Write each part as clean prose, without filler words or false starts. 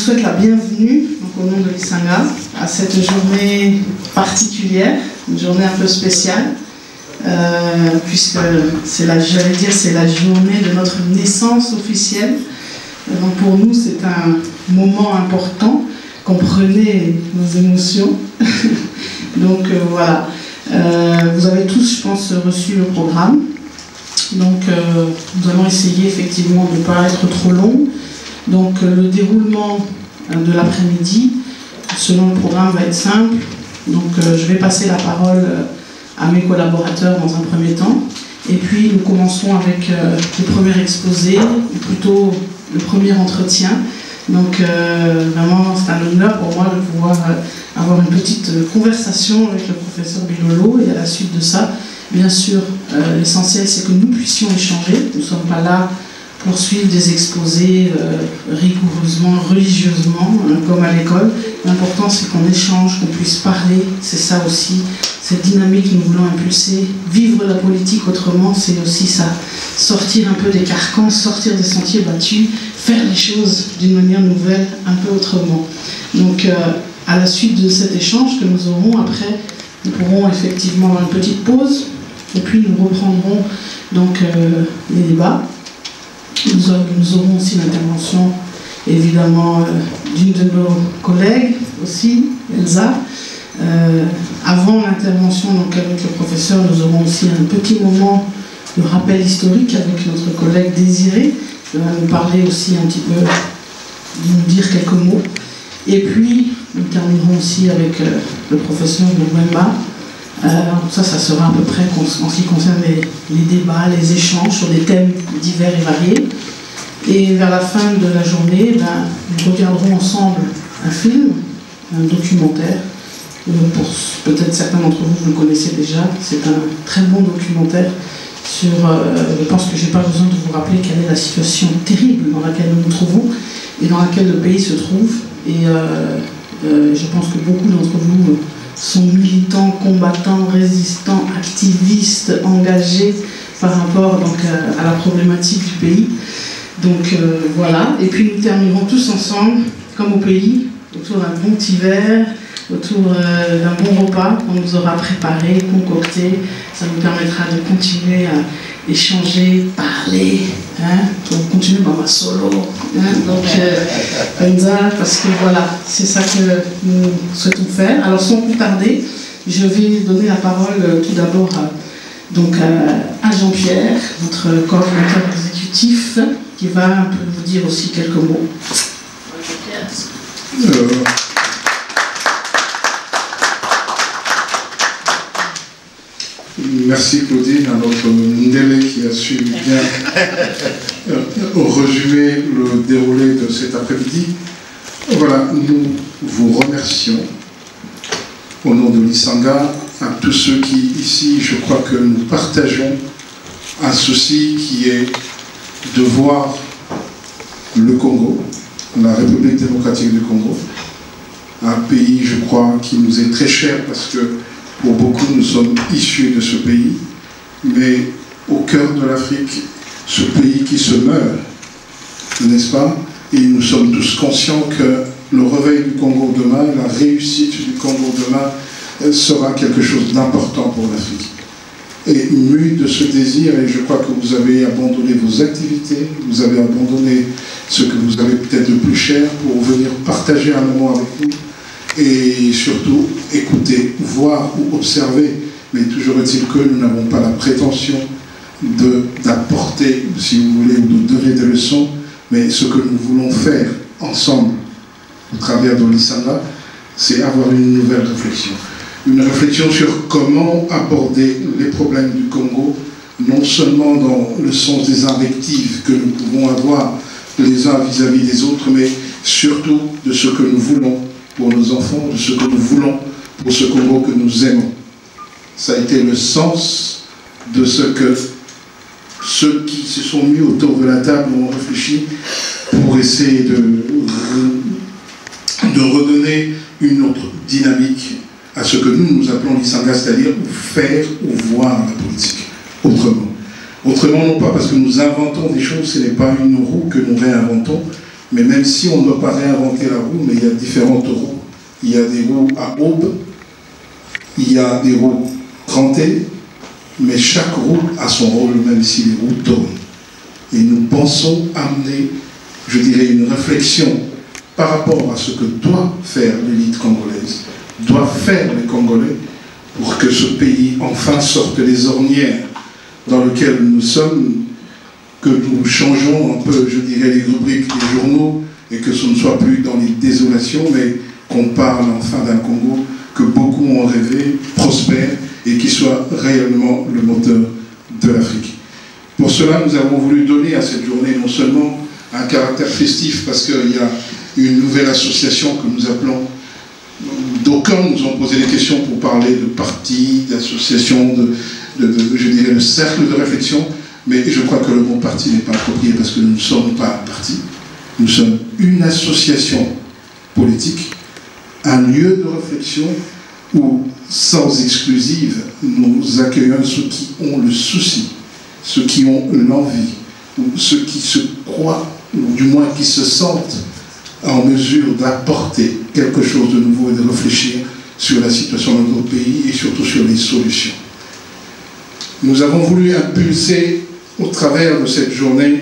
souhaite la bienvenue, donc, au nom de l'Isanga, à cette journée particulière, une journée un peu spéciale, puisque c'est la journée de notre naissance officielle. Donc pour nous, c'est un moment important. Comprenez nos émotions. Donc voilà. Vous avez tous, je pense, reçu le programme. Donc nous allons essayer effectivement de ne pas être trop long. Donc le déroulement de l'après-midi, selon le programme, va être simple. Donc je vais passer la parole à mes collaborateurs dans un premier temps. Et puis nous commencerons avec le premier exposé, ou plutôt le premier entretien. Donc vraiment c'est un honneur pour moi de pouvoir avoir une petite conversation avec le professeur Bilolo. Et à la suite de ça, bien sûr, l'essentiel c'est que nous puissions échanger. Nous ne sommes pas là pour suivre des exposés rigoureusement, religieusement, comme à l'école. L'important c'est qu'on échange, qu'on puisse parler. C'est ça aussi, cette dynamique que nous voulons impulser. Vivre la politique autrement, c'est aussi ça. Sortir un peu des carcans, sortir des sentiers battus, faire les choses d'une manière nouvelle, un peu autrement. Donc à la suite de cet échange que nous aurons, après, nous pourrons effectivement avoir une petite pause, et puis nous reprendrons donc les débats. Nous aurons aussi l'intervention, évidemment, d'une de nos collègues aussi, Elsa. Avant l'intervention avec le professeur, nous aurons aussi un petit moment de rappel historique avec notre collègue Désiré, qui va nous parler aussi un petit peu, nous dire quelques mots. Et puis, nous terminerons aussi avec le professeur Boumemba. Ça sera à peu près en ce qui concerne les débats, les échanges sur des thèmes divers et variés. Et vers la fin de la journée, nous regarderons ensemble un film, un documentaire. Pour peut-être certains d'entre vous, vous le connaissez déjà. C'est un très bon documentaire sur, je pense que je n'ai pas besoin de vous rappeler quelle est la situation terrible dans laquelle nous nous trouvons et dans laquelle le pays se trouve. Et je pense que beaucoup d'entre vous sont militants, combattants, résistants, activistes, engagés par rapport donc, à la problématique du pays. Donc voilà, et puis nous terminerons tous ensemble, comme au pays, autour d'un bon petit verre, autour d'un bon repas qu'on nous aura préparé, concocté. Ça nous permettra de continuer à échanger, parler, pour continuer dans ma solo. Donc, parce que voilà, c'est ça que nous souhaitons faire. Alors sans plus tarder, je vais donner la parole tout d'abord à Jean-Pierre, notre coordinateur exécutif, qui va un peu vous dire aussi quelques mots. Merci Claudine, à notre Ndélé qui a su bien résumer le déroulé de cet après-midi. Voilà, nous vous remercions au nom de l'Isanga, à tous ceux qui, ici, je crois que nous partageons un souci qui est de voir le Congo, la République démocratique du Congo, un pays, je crois, qui nous est très cher parce que pour beaucoup, nous sommes issus de ce pays, mais au cœur de l'Afrique, ce pays qui se meurt, n'est-ce pas? Et nous sommes tous conscients que le réveil du Congo demain, la réussite du Congo demain sera quelque chose d'important pour l'Afrique. Et mu de ce désir, et je crois que vous avez abandonné vos activités, vous avez abandonné ce que vous avez peut-être de plus cher pour venir partager un moment avec nous, et surtout écouter, voir ou observer. Mais toujours est-il que nous n'avons pas la prétention d'apporter, si vous voulez, ou de donner des leçons, mais ce que nous voulons faire ensemble, au travers de l'Isanga, c'est avoir une nouvelle réflexion. Une réflexion sur comment aborder les problèmes du Congo, non seulement dans le sens des invectives que nous pouvons avoir les uns vis-à-vis des autres, mais surtout de ce que nous voulons pour nos enfants, de ce que nous voulons pour ce Congo que nous aimons. Ça a été le sens de ce que ceux qui se sont mis autour de la table ont réfléchi pour essayer de redonner une autre dynamique à ce que nous appelons l'Isanga, c'est-à-dire faire ou voir la politique autrement. Autrement, non pas parce que nous inventons des choses, ce n'est pas une roue que nous réinventons, Mais même si on ne doit pas réinventer la roue, mais il y a différentes roues. Il y a des roues à aube, il y a des roues crantées, mais chaque roue a son rôle, même si les roues tournent. Et nous pensons amener, je dirais, une réflexion par rapport à ce que doit faire l'élite congolaise, doivent faire les Congolais pour que ce pays enfin sorte des ornières dans lesquelles nous sommes, que nous changeons un peu, je dirais, les rubriques des journaux et que ce ne soit plus dans les désolations, mais qu'on parle enfin d'un Congo que beaucoup ont rêvé, prospère et qui soit réellement le moteur de l'Afrique. Pour cela, nous avons voulu donner à cette journée non seulement un caractère festif, parce qu'il y a une nouvelle association que nous appelons, d'aucuns nous ont posé des questions pour parler de partis, d'associations, je dirais, de cercles de réflexion, mais je crois que le mot parti n'est pas approprié parce que nous ne sommes pas un parti, nous sommes une association politique, un lieu de réflexion où, sans exclusive, nous accueillons ceux qui ont le souci, ceux qui ont l'envie, ou ceux qui se croient, ou du moins qui se sentent en mesure d'apporter quelque chose de nouveau et de réfléchir sur la situation de notre pays et surtout sur les solutions. Nous avons voulu impulser au travers de cette journée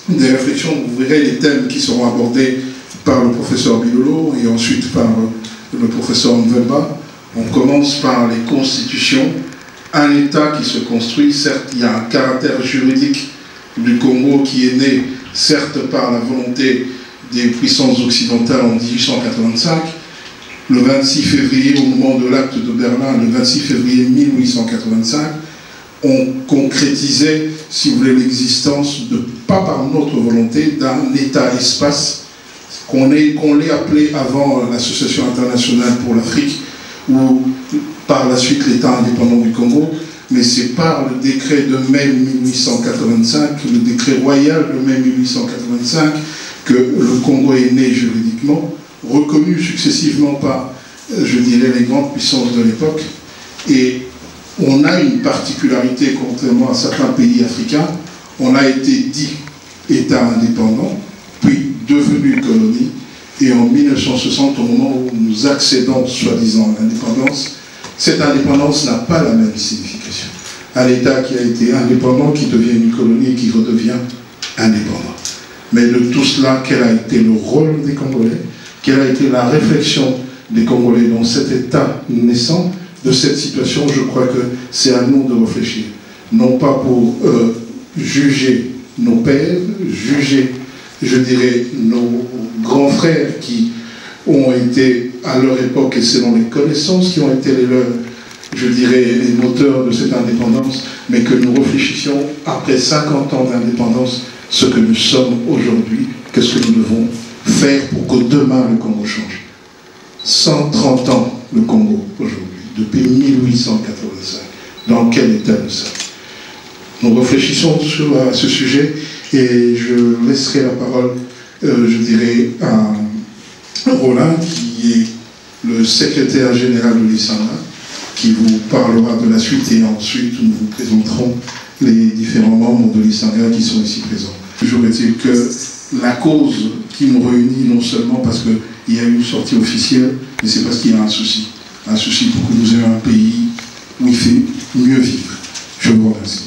des réflexions. Vous verrez les thèmes qui seront abordés par le professeur Bilolo et ensuite par le professeur Mvemba. On commence par les constitutions. Un État qui se construit, certes, il y a un caractère juridique du Congo qui est né, certes, par la volonté des puissances occidentales en 1885. Le 26 février, au moment de l'acte de Berlin, le 26 février 1885, on concrétisait, si vous voulez, l'existence, pas par notre volonté, d'un État-espace qu'on l'ait appelé avant l'Association internationale pour l'Afrique, ou par la suite l'État indépendant du Congo, mais c'est par le décret de mai 1885, le décret royal de mai 1885, que le Congo est né juridiquement, reconnu successivement par, je dirais, les grandes puissances de l'époque. Et on a une particularité, contrairement à certains pays africains, on a été dit État indépendant, puis devenu colonie, et en 1960, au moment où nous accédons soi-disant à l'indépendance, cette indépendance n'a pas la même signification. Un État qui a été indépendant, qui devient une colonie, qui redevient indépendant. Mais de tout cela, quel a été le rôle des Congolais? Quelle a été la réflexion des Congolais dans cet État naissant? De cette situation, je crois que c'est à nous de réfléchir. Non pas pour juger nos pères, juger, je dirais, nos grands frères qui ont été, à leur époque, et selon les connaissances qui ont été les leurs, je dirais, les moteurs de cette indépendance, mais que nous réfléchissions, après 50 ans d'indépendance, ce que nous sommes aujourd'hui, qu'est-ce que nous devons faire pour que demain le Congo change. 130 ans le Congo aujourd'hui, depuis 1885. Dans quel état nous sommes? Nous réfléchissons sur ce sujet et je laisserai la parole, je dirais, à Roland, qui est le secrétaire général de l'ISANGA, qui vous parlera de la suite et ensuite nous vous présenterons les différents membres de l'ISANGA qui sont ici présents. Toujours est-il que la cause qui nous réunit, non seulement parce qu'il y a une sortie officielle, mais c'est parce qu'il y a un souci. Un souci pour que nous ayons un pays où il fait mieux vivre. Je vous remercie.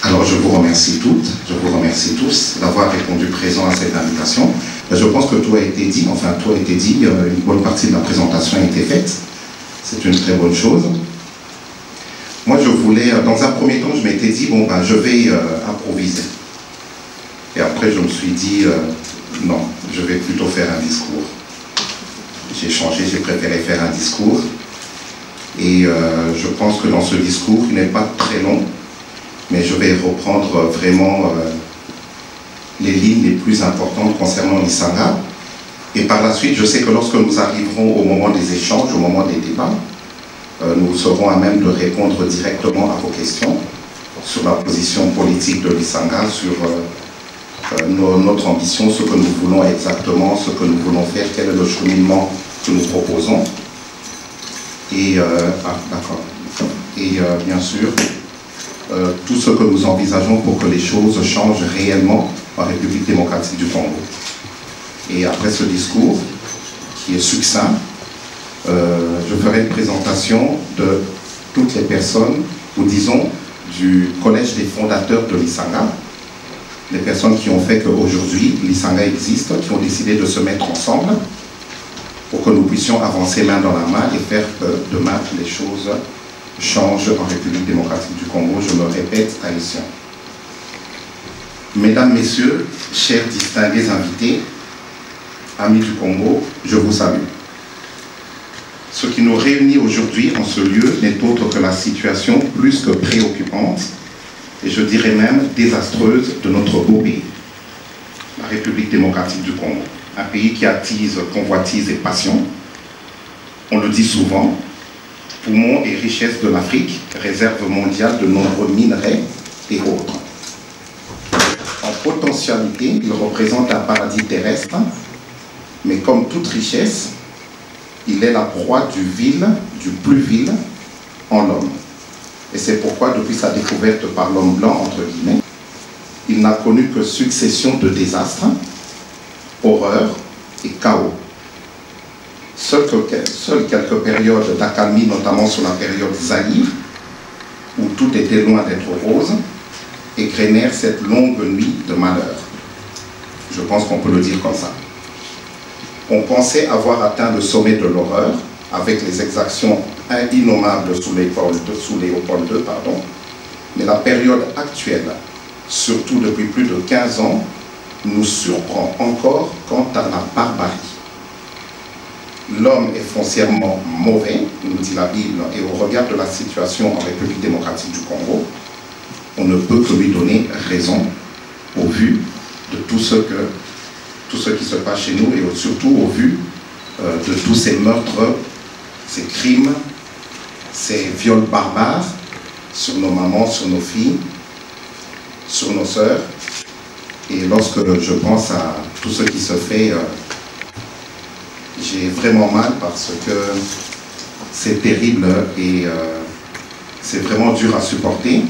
Alors je vous remercie toutes, je vous remercie tous d'avoir répondu présent à cette invitation. Je pense que tout a été dit, enfin tout a été dit, une bonne partie de la présentation a été faite. C'est une très bonne chose. Moi je voulais, dans un premier temps, je m'étais dit, bon ben je vais improviser. Et après je me suis dit, non, je vais plutôt faire un discours. J'ai changé, j'ai préféré faire un discours. Et je pense que dans ce discours, il n'est pas très long, mais je vais reprendre vraiment les lignes les plus importantes concernant l'ISANGA. Et par la suite, je sais que lorsque nous arriverons au moment des échanges, au moment des débats, nous serons à même de répondre directement à vos questions sur la position politique de l'ISANGA, sur notre ambition, ce que nous voulons exactement, ce que nous voulons faire, quel est le cheminement que nous proposons. Et, d'accord. Et bien sûr, tout ce que nous envisageons pour que les choses changent réellement en République démocratique du Congo. Et après ce discours, qui est succinct, je ferai une présentation de toutes les personnes, ou disons, du collège des fondateurs de l'Isanga, les personnes qui ont fait qu'aujourd'hui l'Isanga existe, qui ont décidé de se mettre ensemble pour que nous puissions avancer main dans la main et faire que demain les choses changent en République démocratique du Congo. Je me répète, haïtiens. Mesdames, Messieurs, chers distingués invités, amis du Congo, je vous salue. Ce qui nous réunit aujourd'hui en ce lieu n'est autre que la situation plus que préoccupante, et je dirais même désastreuse, de notre beau pays, la République démocratique du Congo. Un pays qui attise convoitise et passion. On le dit souvent, poumon et richesse de l'Afrique, réserve mondiale de nombreux minerais et autres. En potentialité, il représente un paradis terrestre, mais comme toute richesse, il est la proie du plus vil en l'homme. Et c'est pourquoi, depuis sa découverte par l'homme blanc, entre guillemets, il n'a connu que succession de désastres, horreurs et chaos. Seules quelques périodes d'accalmie, notamment sur la période Zaïre, où tout était loin d'être rose, égrenèrent cette longue nuit de malheur. Je pense qu'on peut le dire comme ça. On pensait avoir atteint le sommet de l'horreur avec les exactions innommables sous Léopold II, mais la période actuelle, surtout depuis plus de 15 ans, nous surprend encore quant à la barbarie. L'homme est foncièrement mauvais, nous dit la Bible, et au regard de la situation en République démocratique du Congo, on ne peut que lui donner raison au vu de tout ce qui se passe chez nous et surtout au vu de tous ces meurtres, ces crimes, ces viols barbares sur nos mamans, sur nos filles, sur nos sœurs. Et lorsque je pense à tout ce qui se fait, j'ai vraiment mal parce que c'est terrible et c'est vraiment dur à supporter.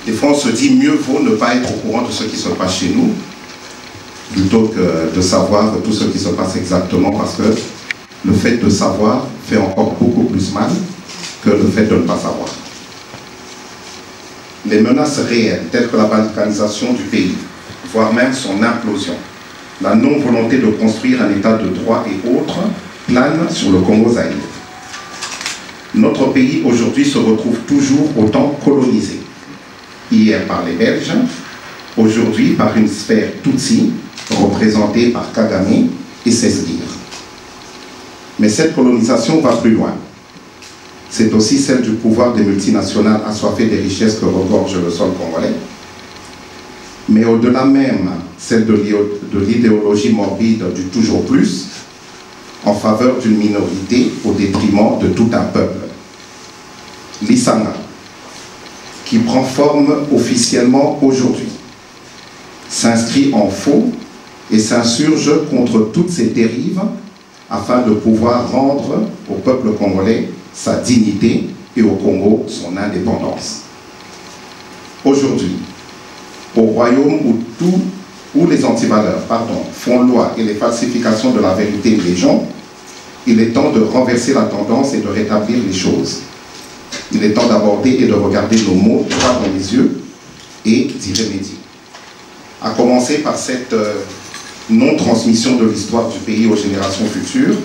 Des fois, on se dit mieux vaut ne pas être au courant de ce qui se passe chez nous plutôt que de savoir tout ce qui se passe exactement, parce que le fait de savoir fait encore beaucoup plus mal que le fait de ne pas savoir. Les menaces réelles, telles que la balkanisation du pays, voire même son implosion, la non-volonté de construire un état de droit et autres, planent sur le Congo-Zaïre. Notre pays aujourd'hui se retrouve toujours autant colonisé. Hier par les Belges, aujourd'hui par une sphère Tutsi, représentée par Kagame et ses sbires. Mais cette colonisation va plus loin. C'est aussi celle du pouvoir des multinationales assoiffées des richesses que regorge le sol congolais. Mais au-delà même, celle de l'idéologie morbide du toujours plus, en faveur d'une minorité au détriment de tout un peuple. L'Isanga, qui prend forme officiellement aujourd'hui, s'inscrit en faux et s'insurge contre toutes ces dérives afin de pouvoir rendre au peuple congolais sa dignité et au Congo son indépendance. Aujourd'hui, au royaume où les antivaleurs font loi et les falsifications de la vérité légion, il est temps de renverser la tendance et de rétablir les choses. Il est temps d'aborder et de regarder nos mots droit dans les yeux et d'y remédier. À commencer par cette non-transmission de l'histoire du pays aux générations futures,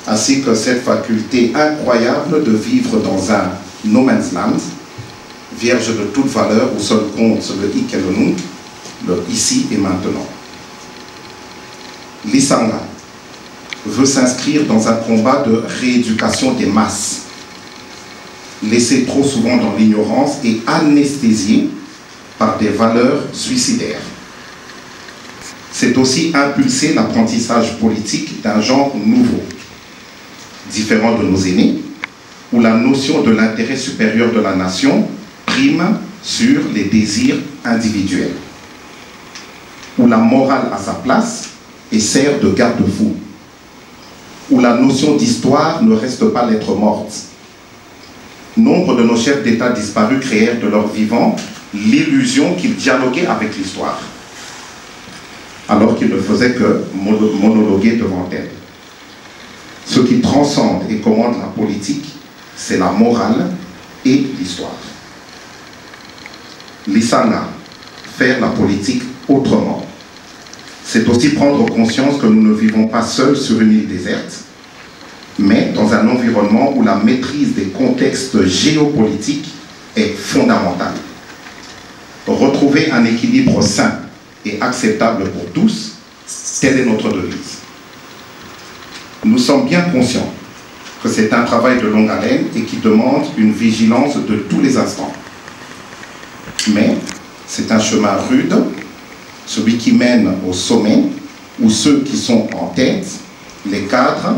ainsi que cette faculté incroyable de vivre dans un no man's land, vierge de toute valeur où seul compte le hic et le nunc, le ici et maintenant. L'Isanga veut s'inscrire dans un combat de rééducation des masses, laissées trop souvent dans l'ignorance et anesthésiées par des valeurs suicidaires. C'est aussi impulser l'apprentissage politique d'un genre nouveau, différent de nos aînés, où la notion de l'intérêt supérieur de la nation prime sur les désirs individuels, où la morale a sa place et sert de garde-fou, où la notion d'histoire ne reste pas lettre morte, nombre de nos chefs d'État disparus créèrent de leur vivant l'illusion qu'ils dialoguaient avec l'histoire, alors qu'ils ne faisaient que monologuer devant elle. Ce qui transcende et commande la politique, c'est la morale et l'histoire. Lisanga, faire la politique autrement, c'est aussi prendre conscience que nous ne vivons pas seuls sur une île déserte, mais dans un environnement où la maîtrise des contextes géopolitiques est fondamentale. Retrouver un équilibre sain et acceptable pour tous, telle est notre devise. Nous sommes bien conscients que c'est un travail de longue haleine et qui demande une vigilance de tous les instants. Mais c'est un chemin rude, celui qui mène au sommet, où ceux qui sont en tête, les cadres,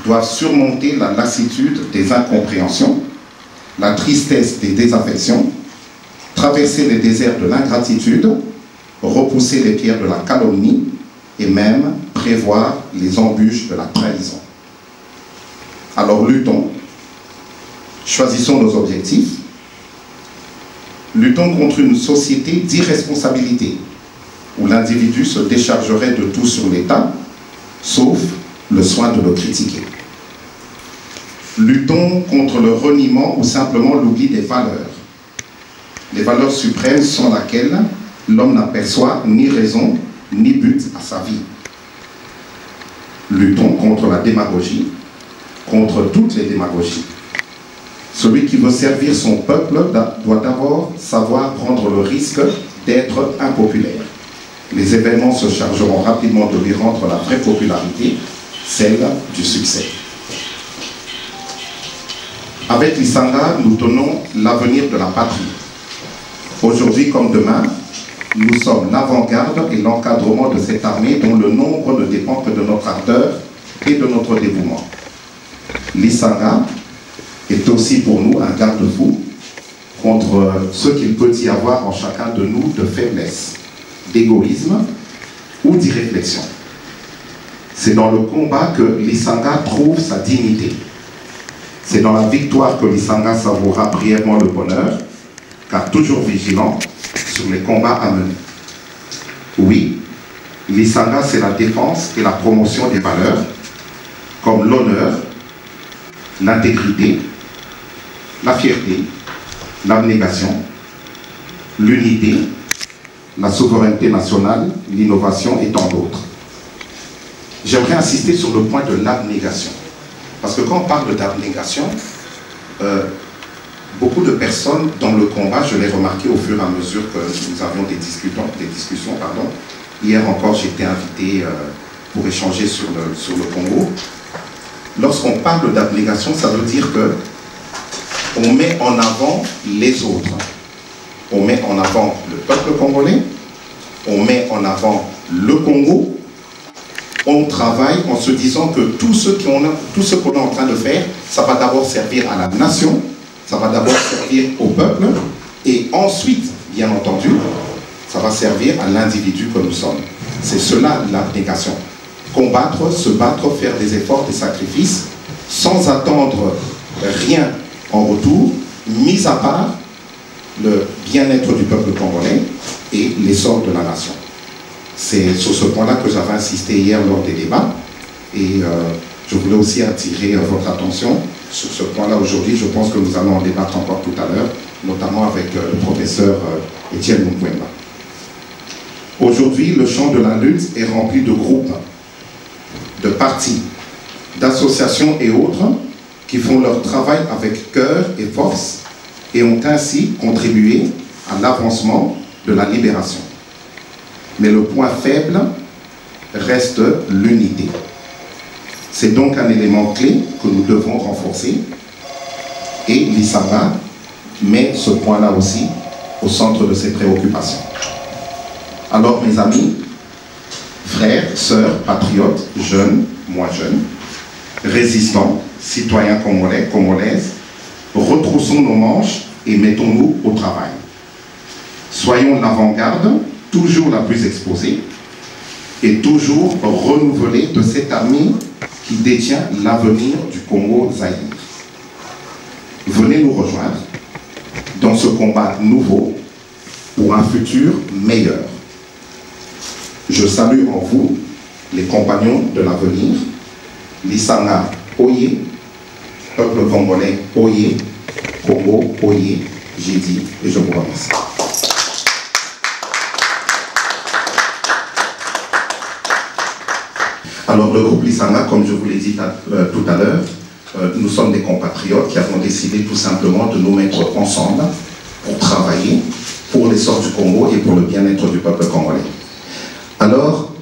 doivent surmonter la lassitude des incompréhensions, la tristesse des désaffections, traverser les déserts de l'ingratitude, repousser les pierres de la calomnie et même prévoir les embûches de la trahison. Alors luttons, choisissons nos objectifs, luttons contre une société d'irresponsabilité où l'individu se déchargerait de tout sur l'État, sauf le soin de le critiquer. Luttons contre le reniement ou simplement l'oubli des valeurs suprêmes sans lesquelles l'homme n'aperçoit ni raison ni but à sa vie. Luttons contre la démagogie, contre toutes les démagogies. Celui qui veut servir son peuple doit d'abord savoir prendre le risque d'être impopulaire. Les événements se chargeront rapidement de lui rendre la vraie popularité, celle du succès. Avec Lisanga, nous tenons l'avenir de la patrie. Aujourd'hui comme demain, nous sommes l'avant-garde et l'encadrement de cette armée dont le nombre ne dépend que de notre ardeur et de notre dévouement. Lisanga est aussi pour nous un garde-fou contre ce qu'il peut y avoir en chacun de nous de faiblesse, d'égoïsme ou d'irréflexion. C'est dans le combat que Lisanga trouve sa dignité. C'est dans la victoire que Lisanga savourera brièvement le bonheur, car toujours vigilant sur les combats à mener. Oui, Lisanga, c'est la défense et la promotion des valeurs, comme l'honneur, l'intégrité, la fierté, l'abnégation, l'unité, la souveraineté nationale, l'innovation et tant d'autres. J'aimerais insister sur le point de l'abnégation. Parce que quand on parle d'abnégation, beaucoup de personnes dans le combat, je l'ai remarqué au fur et à mesure que nous avions des discussions. Hier encore, j'ai été invité pour échanger sur le Congo. Lorsqu'on parle d'abnégation, ça veut dire qu'on met en avant les autres. On met en avant le peuple congolais, on met en avant le Congo. On travaille en se disant que tout ce qu'on est en train de faire, ça va d'abord servir à la nation, ça va d'abord servir au peuple, et ensuite, bien entendu, ça va servir à l'individu que nous sommes. C'est cela l'abnégation. Combattre, se battre, faire des efforts, des sacrifices, sans attendre rien en retour, mis à part le bien-être du peuple congolais et l'essor de la nation. C'est sur ce point-là que j'avais insisté hier lors des débats et je voulais aussi attirer votre attention sur ce point-là aujourd'hui. Je pense que nous allons en débattre encore tout à l'heure, notamment avec le professeur Étienne Moukwemba. Aujourd'hui, le champ de la lutte est rempli de groupes, de partis, d'associations et autres qui font leur travail avec cœur et force et ont ainsi contribué à l'avancement de la libération. Mais le point faible reste l'unité. C'est donc un élément clé que nous devons renforcer et Lisanga met ce point-là aussi au centre de ses préoccupations. Alors mes amis, frères, sœurs, patriotes, jeunes, moins jeunes, résistants, citoyens congolais, congolaises, retroussons nos manches et mettons-nous au travail. Soyons l'avant-garde, toujours la plus exposée, et toujours renouvelée de cette armée qui détient l'avenir du Congo-Zaïre. venez nous rejoindre dans ce combat nouveau pour un futur meilleur. Je salue en vous les compagnons de l'avenir, Lisanga Oye, peuple congolais Oye, Congo Oye, j'ai dit et je vous remercie. Alors le groupe Lisanga, comme je vous l'ai dit tout à l'heure, nous sommes des compatriotes qui avons décidé tout simplement de nous mettre ensemble pour travailler pour l'essor du Congo et pour le bien-être du peuple congolais. Alors,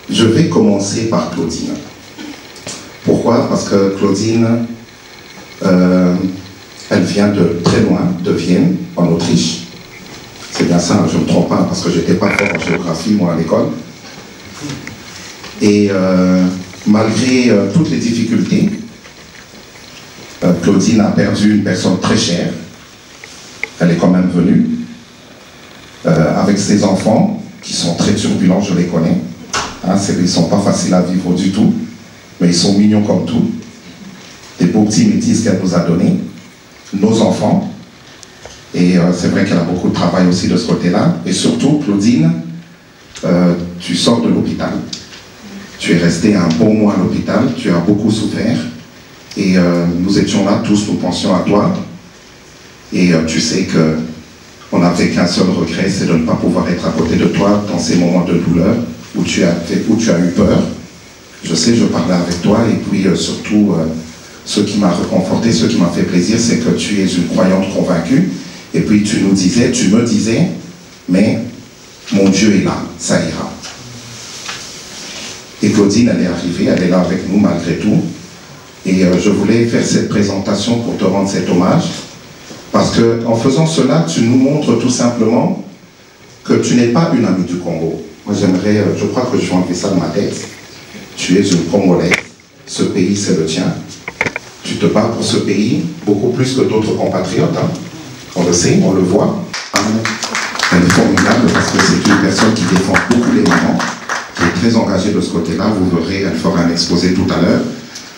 je vais commencer par Claudine. Pourquoi? Parce que Claudine, elle vient de très loin, de Vienne, en Autriche. C'est bien ça, je ne me trompe pas, parce que je n'étais pas fort en géographie, moi, à l'école. Et malgré toutes les difficultés, Claudine a perdu une personne très chère. Elle est quand même venue, avec ses enfants, qui sont très turbulents, je les connais. Hein, ils ne sont pas faciles à vivre du tout, mais ils sont mignons comme tout. Des beaux petits métis qu'elle nous a donnés, nos enfants. Et c'est vrai qu'elle a beaucoup de travail aussi de ce côté-là. Et surtout, Claudine, tu sors de l'hôpital. Tu es resté un bon mois à l'hôpital, tu as beaucoup souffert. Et nous étions là, tous, nous pensions à toi. Et tu sais qu'on n'avait qu'un seul regret, c'est de ne pas pouvoir être à côté de toi dans ces moments de douleur où tu as eu peur. Je sais, je parlais avec toi, et puis surtout, ce qui m'a réconforté, ce qui m'a fait plaisir, c'est que tu es une croyante convaincue. Et puis tu me disais, mais mon Dieu est là, ça ira. Et Claudine, elle est arrivée, elle est là avec nous malgré tout. Et je voulais faire cette présentation pour te rendre cet hommage. Parce qu'en faisant cela, tu nous montres tout simplement que tu n'es pas une amie du Congo. Moi, je crois que je vais enlever ça de ma tête. Tu es une Congolaise. Ce pays, c'est le tien. Tu te bats pour ce pays beaucoup plus que d'autres compatriotes. Hein. On le sait, on le voit. Elle est formidable parce que c'est une personne qui défend beaucoup les mamans, qui est très engagée de ce côté-là. Vous verrez, elle fera un exposé tout à l'heure.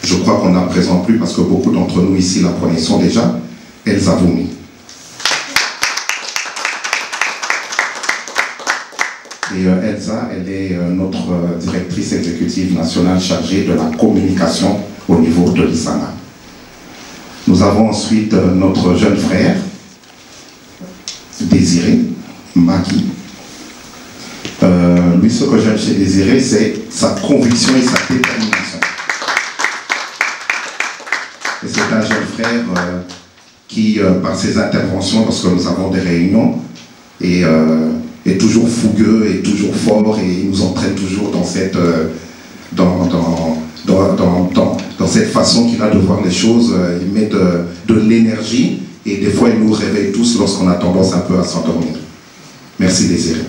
Je crois qu'on n'en présente plus parce que beaucoup d'entre nous ici la connaissons déjà. Elsa Voumi. Et Elsa, elle est notre directrice exécutive nationale chargée de la communication au niveau de Lisanga. Nous avons ensuite notre jeune frère, Désiré Maki. Lui, ce que j'aime chez Désiré, c'est sa conviction et sa détermination. Et c'est un jeune frère qui, par ses interventions, lorsque nous avons des réunions, est toujours fougueux, est toujours fort, et il nous entraîne toujours dans cette, dans cette façon qu'il a de voir les choses. Il met de l'énergie, et des fois il nous réveille tous lorsqu'on a tendance un peu à s'endormir. Merci Désiré.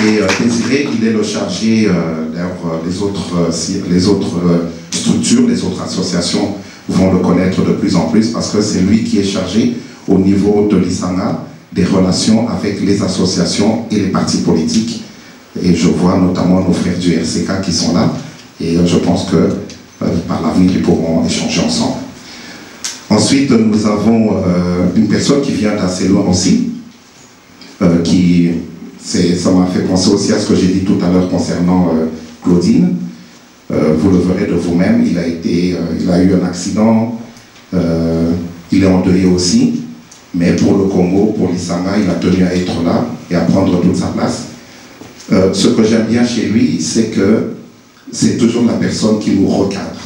Et Désiré, il est le chargé, d'ailleurs les autres structures, les autres associations vont le connaître de plus en plus parce que c'est lui qui est chargé au niveau de l'Isanga des relations avec les associations et les partis politiques. Et je vois notamment nos frères du RCK qui sont là et je pense que par l'avenir ils pourront échanger ensemble. Ensuite, nous avons une personne qui vient d'assez loin aussi, ça m'a fait penser aussi à ce que j'ai dit tout à l'heure concernant Claudine. Vous le verrez de vous-même, il a eu un accident, il est endeuillé aussi, mais pour le Congo, pour l'Isanga, il a tenu à être là et à prendre toute sa place. Ce que j'aime bien chez lui, c'est que c'est toujours la personne qui nous recadre.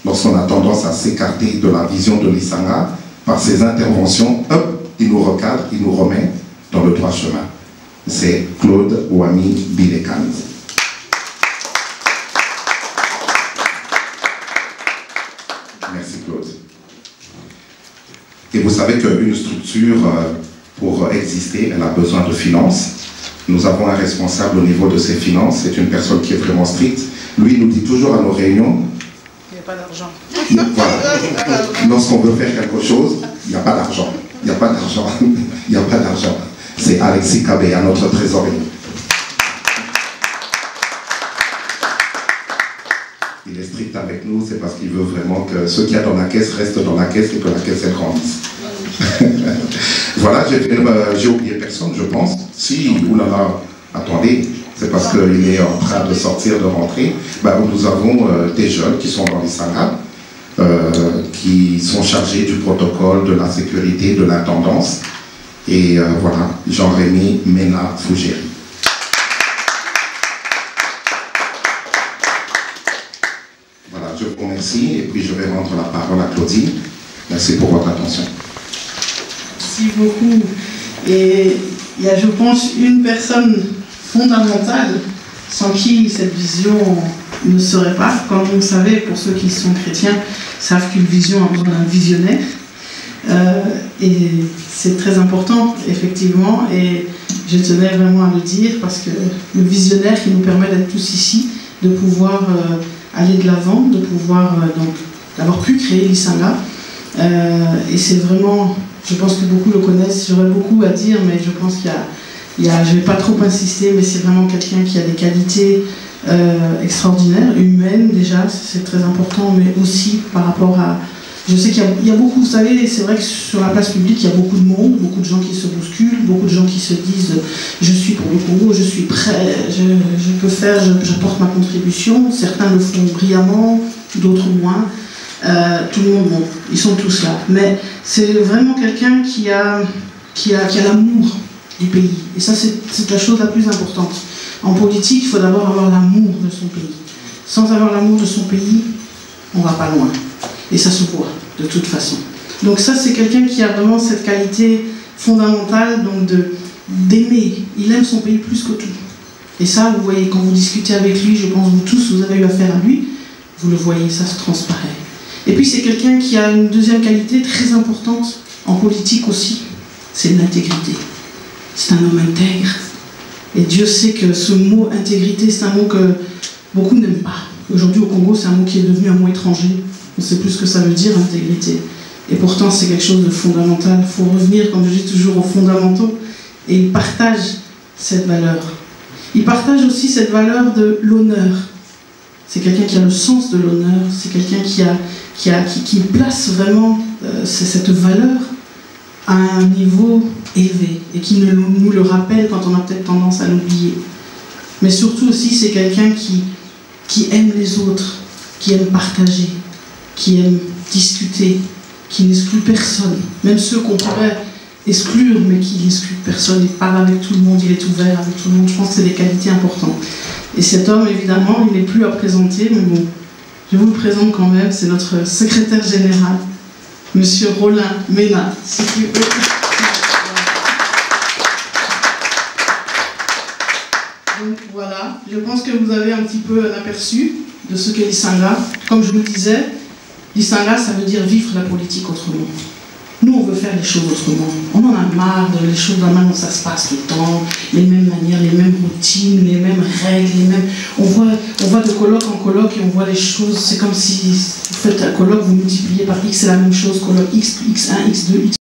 Lorsqu'on a tendance à s'écarter de la vision de l'Isanga, par ses interventions, hop, il nous recadre, il nous remet dans le droit chemin. C'est Claude Wami Bilekan. Merci Claude. Et vous savez qu'une structure, pour exister, elle a besoin de finances. Nous avons un responsable au niveau de ses finances, c'est une personne qui est vraiment stricte. Lui, il nous dit toujours à nos réunions, il n'y a pas d'argent. Voilà. Lorsqu'on veut faire quelque chose, il n'y a pas d'argent. Il n'y a pas d'argent. Il n'y a pas d'argent. C'est Alexis Kabea, notre trésorier. Il est strict avec nous, c'est parce qu'il veut vraiment que ce qu'il y a dans la caisse reste dans la caisse et que la caisse elle grandisse. Voilà, j'ai oublié personne, je pense. Si, oulala, attendez, c'est parce qu'il est en train de sortir, de rentrer. Nous avons des jeunes qui sont dans les sagas, qui sont chargés du protocole, de la sécurité, de l'intendance. Et voilà, Jean-Rémy Mena Fougéry. Voilà, je vous remercie et puis je vais rendre la parole à Claudine. Merci pour votre attention. Merci beaucoup. Et il y a, je pense, une personne fondamentale sans qui cette vision ne serait pas. Comme vous le savez, pour ceux qui sont chrétiens, savent qu'une vision a besoin d'un visionnaire. Et c'est très important, effectivement, et je tenais vraiment à le dire parce que le visionnaire qui nous permet d'être tous ici, de pouvoir aller de l'avant, de pouvoir d'avoir pu créer l'Isanga, et c'est vraiment, je pense que beaucoup le connaissent, j'aurais beaucoup à dire, mais je pense je ne vais pas trop insister, mais c'est vraiment quelqu'un qui a des qualités extraordinaires, humaines déjà, c'est très important, mais aussi par rapport à... Je sais qu'il y a beaucoup, vous savez, c'est vrai que sur la place publique, il y a beaucoup de monde, beaucoup de gens qui se bousculent, beaucoup de gens qui se disent « je suis pour le Congo, je suis prêt, je peux faire, j'apporte ma contribution ». Certains le font brillamment, d'autres moins. Tout le monde, bon, ils sont tous là. Mais c'est vraiment quelqu'un qui a l'amour du pays. Et ça, c'est la chose la plus importante. En politique, il faut d'abord avoir l'amour de son pays. Sans avoir l'amour de son pays, on ne va pas loin. Et ça se voit, de toute façon. Donc ça, c'est quelqu'un qui a vraiment cette qualité fondamentale d'aimer. Il aime son pays plus que tout. Et ça, vous voyez, quand vous discutez avec lui, je pense vous tous, vous avez eu affaire à lui, vous le voyez, ça se transparaît. Et puis c'est quelqu'un qui a une deuxième qualité très importante, en politique aussi, c'est l'intégrité. C'est un homme intègre. Et Dieu sait que ce mot intégrité, c'est un mot que beaucoup n'aiment pas. Aujourd'hui au Congo, c'est un mot qui est devenu un mot étranger. On ne sait plus ce que ça veut dire, intégrité. Et pourtant, c'est quelque chose de fondamental. Il faut revenir, comme je dis toujours, aux fondamentaux. Et il partage cette valeur. Il partage aussi cette valeur de l'honneur. C'est quelqu'un qui a le sens de l'honneur. C'est quelqu'un qui place vraiment cette valeur à un niveau élevé. Et qui nous le rappelle quand on a peut-être tendance à l'oublier. Mais surtout aussi, c'est quelqu'un qui aime les autres, qui aime partager, qui aime discuter, qui n'exclut personne, même ceux qu'on pourrait exclure, mais qui n'exclut personne, il parle avec tout le monde, il est ouvert avec tout le monde, je pense que c'est des qualités importantes. Et cet homme, évidemment, il n'est plus à présenter, mais bon, je vous le présente quand même, c'est notre secrétaire général, Monsieur Rollin Mena. Donc voilà, je pense que vous avez un petit peu un aperçu de ce qu'est l'Isanga. Comme je vous le disais, l'Isanga, ça veut dire vivre la politique autrement. Nous, on veut faire les choses autrement. On en a marre de les choses dans la manière dont ça se passe tout le temps, les mêmes manières, les mêmes routines, les mêmes règles, les mêmes... On voit de colloque en colloque et on voit les choses, c'est comme si vous faites un colloque, vous multipliez par X, c'est la même chose, colloque X, X1, X2, X3.